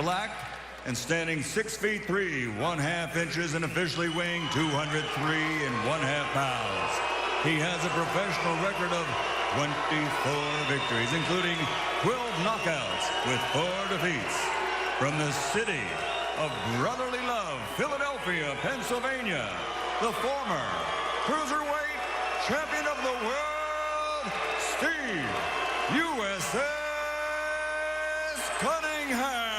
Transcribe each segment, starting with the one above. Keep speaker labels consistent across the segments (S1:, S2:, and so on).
S1: black and standing 6 feet 3, 1/2 inches and officially weighing 203 1/2 pounds. He has a professional record of 24 victories, including 12 knockouts with 4 defeats. From the city of brotherly love, Philadelphia, Pennsylvania, the former cruiserweight champion of the world, Steve USS Cunningham.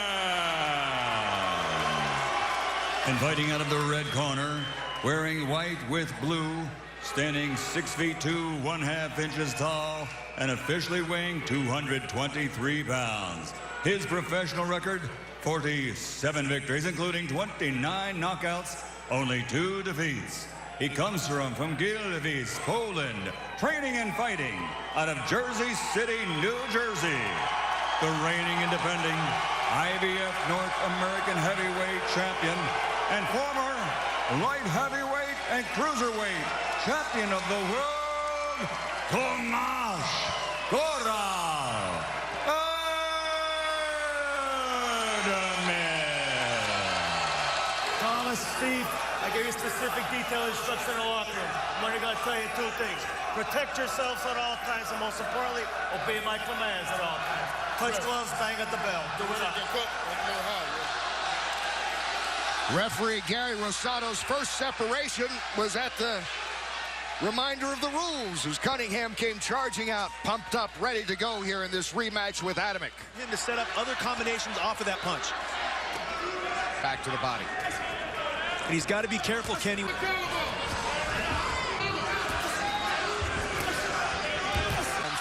S1: And fighting out of the red corner, wearing white with blue, standing 6 feet 2, 1/2 inches tall, and officially weighing 223 pounds. His professional record, 47 victories, including 29 knockouts, only 2 defeats. He comes from Gliwice, Poland, training and fighting out of Jersey City, New Jersey. The reigning and defending IBF North American heavyweight champion and former light heavyweight and cruiserweight champion of the world, Tomasz Adamek.
S2: Thomas, Steve, I gave you specific detailed instruction in the locker room. I'm only going to tell you 2 things. Protect yourselves at all times, and most importantly, obey my commands at all times. Touch gloves, bang at the bell. Do it up.
S3: Referee Gary Rosato's first separation was at the reminder of the rules as Cunningham came charging out, pumped up, ready to go here in this rematch with Adamek.
S4: Him to set up other combinations off of that punch.
S3: Back to the body.
S4: And he's got to be careful, Kenny.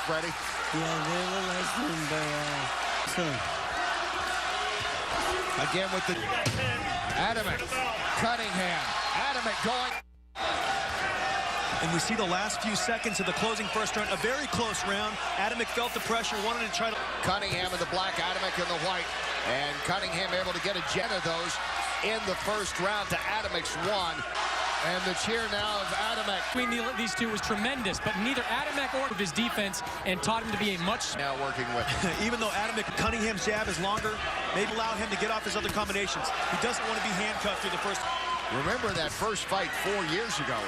S3: Freddie.
S5: Yeah, they were like soon.
S3: Again with the Adamek, Cunningham, Adamek going.
S4: And we see the last few seconds of the closing first round, a very close round. Adamek felt the pressure, wanted to try to...
S3: Cunningham in the black, Adamek in the white. And Cunningham able to get a jet of those in the first round to Adamek's 1. And the cheer now of Adamek.
S6: Between these two was tremendous, but neither Adamek or his defense and taught him to be a much...
S3: Now working with.
S4: Even though Cunningham's jab is longer, maybe allow him to get off his other combinations. He doesn't want to be handcuffed through the first...
S3: Remember that first fight 4 years ago.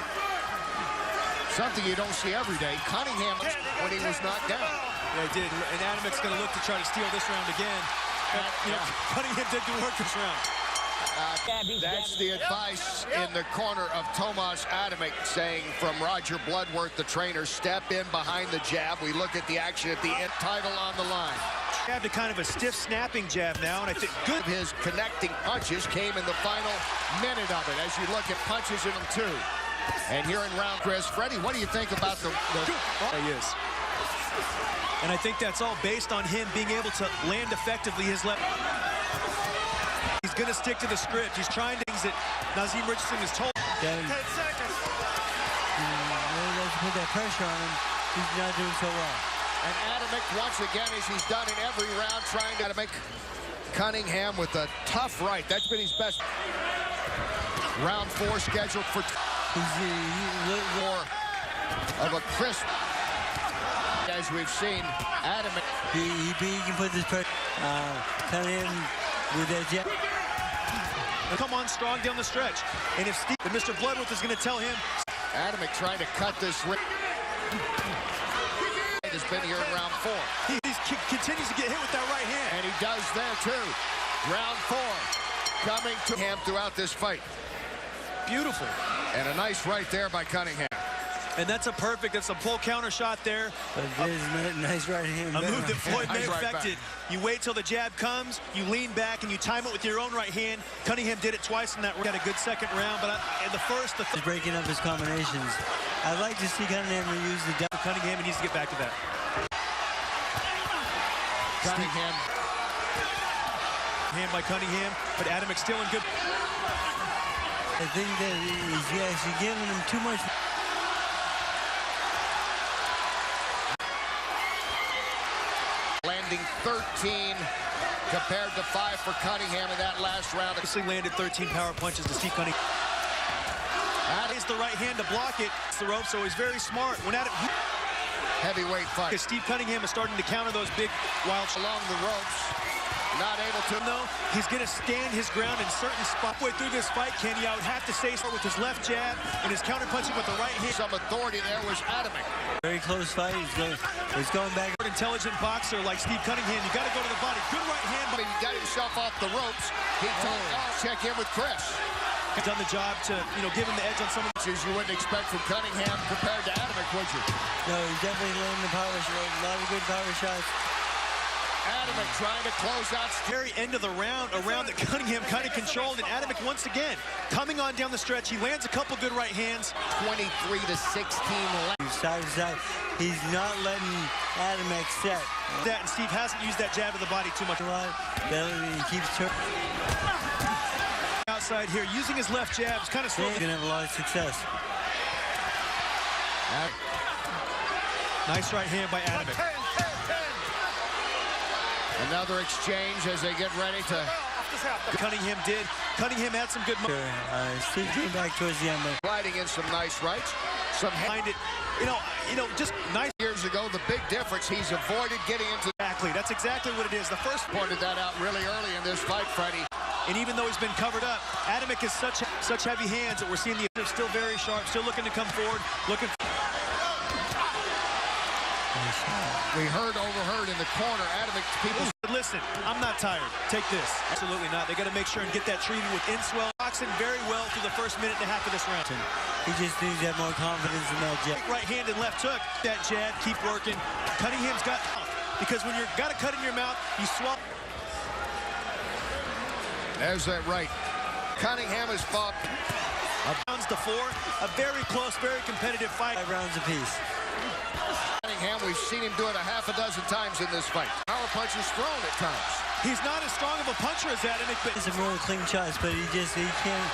S3: Something you don't see every day. Cunningham when he was knocked down.
S4: Yeah, he did. And Adamek's going to look to try to steal this round again. But, you know, Cunningham did good work this round.
S3: That's the advice in the corner of Tomasz Adamek, saying from Roger Bloodworth, the trainer, step in behind the jab. We look at the action at the end, title on the line.
S4: Jab to kind of a stiff snapping jab now, and I think good.
S3: His connecting punches came in the final minute of it as you look at punches in them too. And here in round, Chris, Freddie, what do you think about the...
S4: He is. And I think that's all based on him being able to land effectively his left. He's going to stick to the script. He's trying things that Nazim Richardson has told.
S2: 10 seconds.
S5: Let's put that pressure on him. He's not doing so well.
S3: And Adamek, once again, as he's done in every round, trying to make Cunningham with a tough right. That's been his best. Round 4 scheduled for more of a crisp. As we've seen, Adamek.
S5: He can put this pressure. Cunningham with that jab.
S4: Come on strong down the stretch. And if Mr. Bloodworth is going to tell him.
S3: Adamek trying to cut this. Has been here in round 4.
S4: He continues to get hit with that right hand.
S3: And he does there too. Round 4 coming to him throughout this fight.
S4: Beautiful.
S3: And a nice right there by Cunningham.
S4: And that's a pull counter shot there.
S5: But there's a nice right hand.
S4: A move that Floyd may
S3: Nice
S4: affect it. You wait till the jab comes, you lean back, and you time it with your own right hand. Cunningham did it twice in that. Got a good second round, but in the first,
S5: He's breaking up his combinations. I'd like to see Cunningham use the double.
S4: Cunningham, he needs to get back to that.
S3: Cunningham.
S4: Hand by Cunningham, but Adamek still in good.
S5: I think that he's actually giving him too much.
S3: Landing 13 compared to 5 for Cunningham in that last round.
S4: Obviously landed 13 power punches to Steve Cunningham. That is the right hand to block it. It's the rope, so he's very smart. When at it,
S3: heavyweight fight.
S4: Steve Cunningham is starting to counter those big wild
S3: along the ropes. Not able to.
S4: No, he's going to stand his ground in certain spots. Way through this fight, Kenny, I would have to say with his left jab and his counterpunching with the right hand.
S3: Some authority there was Adamek.
S5: Very close fight. He's going back.
S4: Intelligent boxer like Steve Cunningham, you got to go to the body. Good right hand.
S3: But he got himself off the ropes. He told check in with Chris.
S4: He's done the job to, give him the edge on some of
S3: You wouldn't expect from Cunningham compared to Adamek, would you?
S5: No, he's definitely landing the power shot. A lot of good power shots.
S3: Adamek trying to close out.
S4: very end of the round, a round that Cunningham kind of controlled, and Adamek once again coming on down the stretch. He lands a couple good right hands.
S3: 23-16.
S5: Side to side. He's not letting Adamek set.
S4: That, and Steve hasn't used that jab of the body too much.
S5: A lot. He keeps turning.
S4: Outside here, using his left jabs, kind of slow.
S5: He's gonna have a lot of success.
S4: Nice right hand by Adamek.
S3: Another exchange as they get ready to.
S4: Cunningham did. Cunningham had some good.
S5: Steve came back towards the end.
S3: Fighting in some nice rights. Some
S4: Behind it, just nice.
S3: years ago, the big difference, he's avoided getting into.
S4: Exactly, that's exactly what it is. The first
S3: Pointed that out really early in this fight, Freddie.
S4: and even though he's been covered up, Adamek has such heavy hands that we're seeing the still very sharp, still looking to come forward, looking.
S3: We overheard in the corner, Adamek, people.
S4: Listen, I'm not tired. Take this. Absolutely not. They got to make sure and get that treated with inswell. Boxing very well through the first minute and a half of this round.
S5: He just needs to have more confidence in that jab.
S4: Right hand and left hook. That jab, keep working. Cunningham's got, because when you've got a cut in your mouth, you swallow.
S3: There's that right. Cunningham has fought.
S4: Rounds to 4. A very close, very competitive fight.
S5: 5 rounds apiece.
S3: Cunningham, we've seen him do it a half a dozen times in this fight. Power punches thrown at times.
S4: He's not as strong of a puncher as Adamek, but
S5: He's a real clean shots, but he can't.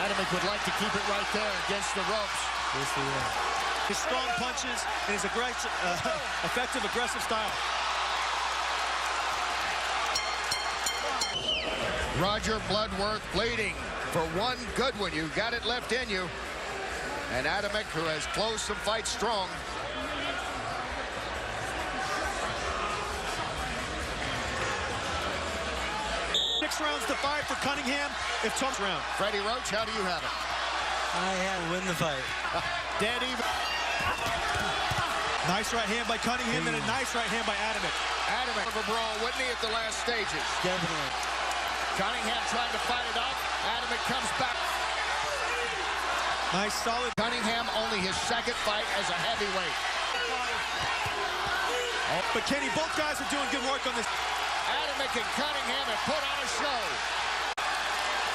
S3: Adamek would like to keep it right there against the ropes.
S5: Yes, he is.
S4: his strong punches and his effective, aggressive style.
S3: Roger Bloodworth bleeding for one good one. You got it left in you. And Adamek, who has closed some fights strong.
S4: Six rounds to 5 for Cunningham. If tough round.
S3: Freddie Roach, how do you have it?
S5: I have to win the fight.
S3: Dead even.
S4: Nice right hand by Cunningham and a nice right hand by Adamek.
S3: Adamek of a brawl, wouldn't he, at the last stages?
S5: Definitely.
S3: Cunningham trying to fight it off. Adamek comes back.
S4: Nice, solid.
S3: Cunningham only his second fight as a heavyweight.
S4: But Kenny, both guys are doing good work on this.
S3: Adamek and Cunningham have put on a show.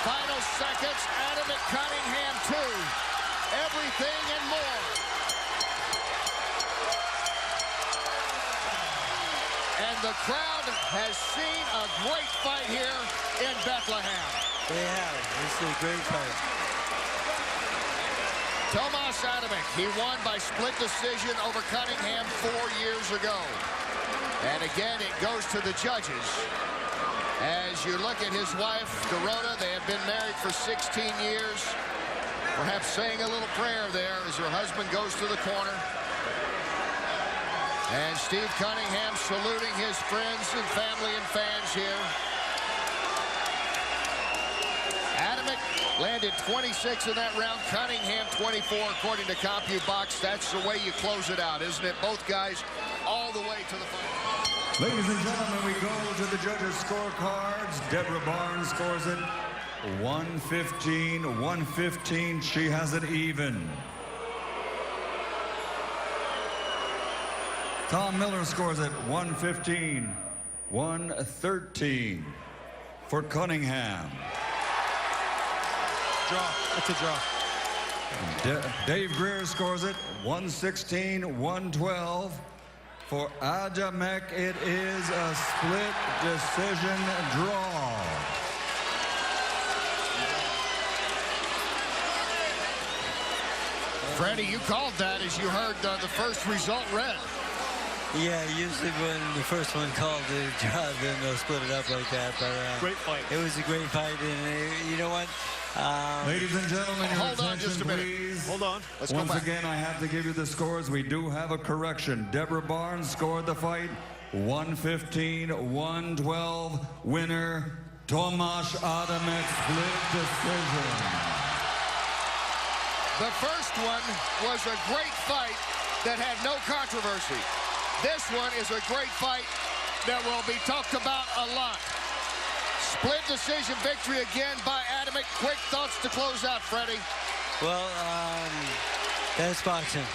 S3: Final seconds, Adamek, Cunningham 2. Everything and more. And the crowd has seen a great fight here in Bethlehem.
S5: They have. This is a great fight.
S3: Tomasz Adamek, he won by split decision over Cunningham 4 years ago. And again, it goes to the judges. As you look at his wife, Dorota, they have been married for 16 years. Perhaps saying a little prayer there as her husband goes to the corner. And Steve Cunningham saluting his friends and family and fans here. Adamek landed 26 in that round. Cunningham 24 according to CompuBox. That's the way you close it out, isn't it? Both guys all the way to the final.
S1: Ladies and gentlemen, we go to the judges' scorecards. Deborah Barnes scores it 115. She has it even. Tom Miller scores it 113 for Cunningham.
S4: Draw. That's a draw.
S1: Dave Greer scores it 116-112 for Adamek. It is a split decision draw.
S3: Freddie, you called that as you heard the first result read.
S5: Yeah, usually when the first one called the draw, then they'll split it up like that. But
S4: Great fight.
S5: It was a great fight, and you know what?
S1: Ladies and gentlemen, your
S3: Hold on
S1: attention,
S3: just a minute.
S1: please.
S4: Hold on.
S3: Let's go
S1: Once
S3: back.
S1: again, I have to give you the scores. We do have a correction. Deborah Barnes scored the fight 115-112 winner, Tomasz Adamek, split decision.
S3: The first one was a great fight that had no controversy. This one is a great fight that will be talked about a lot. Split decision victory again by Adamek. Quick thoughts to close out, Freddie.
S5: Well, that's boxing.